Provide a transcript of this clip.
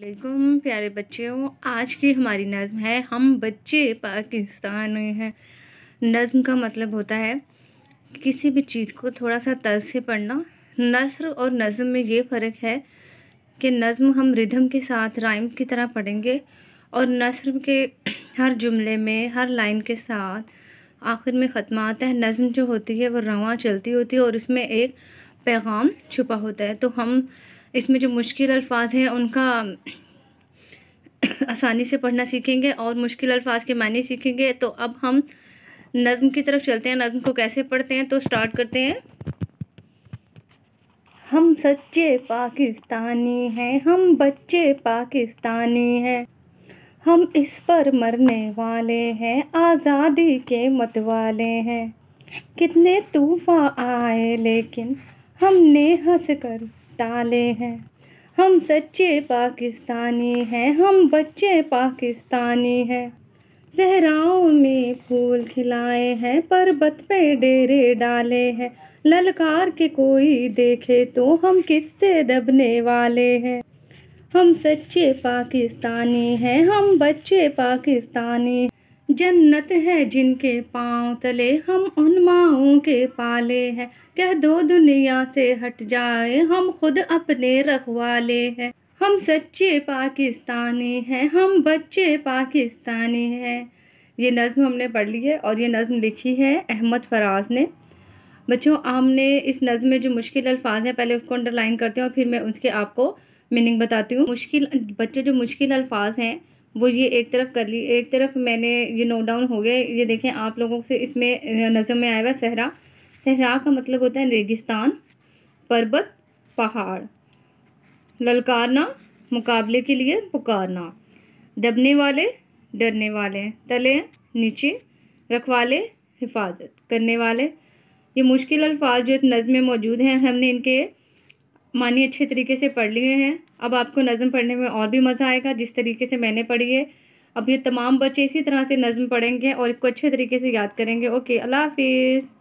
वालेकुम प्यारे बच्चों। आज की हमारी नज़्म है हम बच्चे पाकिस्तानी हैं। नज़्म का मतलब होता है कि किसी भी चीज़ को थोड़ा सा तर्ज से पढ़ना। नस्र और नज़्म में ये फ़र्क है कि नज़्म हम रिदम के साथ राइम की तरह पढ़ेंगे और नस्र के हर जुमले में हर लाइन के साथ आखिर में ख़त्म आता है। नज़्म जो होती है वो रवां चलती होती है और इसमें एक पैगाम छुपा होता है। तो हम इसमें जो मुश्किल अल्फाज हैं उनका आसानी से पढ़ना सीखेंगे और मुश्किल अल्फाज के मानी सीखेंगे। तो अब हम नज़्म की तरफ चलते हैं। नज़्म को कैसे पढ़ते हैं तो स्टार्ट करते हैं। हम सच्चे पाकिस्तानी हैं, हम बच्चे पाकिस्तानी हैं, हम इस पर मरने वाले हैं, आज़ादी के मतवाले हैं। कितने तूफ़ान आए लेकिन हमने हंस कर टाले हैं। हम सच्चे पाकिस्तानी हैं, हम बच्चे पाकिस्तानी हैं। सहराओं में फूल खिलाए हैं, पर्वत पे डेरे डाले हैं। ललकार के कोई देखे तो हम किससे दबने वाले हैं। हम सच्चे पाकिस्तानी हैं, हम बच्चे पाकिस्तानी। जन्नत है जिनके पाँव तले, हम उन माँओं के पाले हैं। कह दो दुनिया से हट जाए, हम खुद अपने रखवाले हैं। हम सच्चे पाकिस्तानी हैं, हम बच्चे पाकिस्तानी हैं। ये नज़्म हमने पढ़ ली है और ये नज़्म लिखी है अहमद फराज ने। बच्चों, हमने इस नज़्म में जो मुश्किल अल्फाज हैं पहले उसको अंडरलाइन करते हैं और फिर मैं उसके आपको मीनिंग बताती हूँ। बच्चों जो मुश्किल अल्फाज हैं वो ये एक तरफ कर ली, एक तरफ मैंने ये नोट डाउन हो गए। ये देखें आप लोगों से इसमें नज़्म में आया हुआ सहरा। सहरा का मतलब होता है रेगिस्तान, पर्वत, पहाड़। ललकारना मुकाबले के लिए पुकारना। दबने वाले डरने वाले, तले नीचे, रखवाले हिफाजत करने वाले। ये मुश्किल अल्फाज जो नज़्म में मौजूद हैं हमने इनके मानी अच्छे तरीके से पढ़ लिए हैं। अब आपको नज़्म पढ़ने में और भी मज़ा आएगा जिस तरीके से मैंने पढ़ी है। अब ये तमाम बच्चे इसी तरह से नज़्म पढ़ेंगे और इसको अच्छे तरीके से याद करेंगे। ओके, अल्लाह हाफिज़।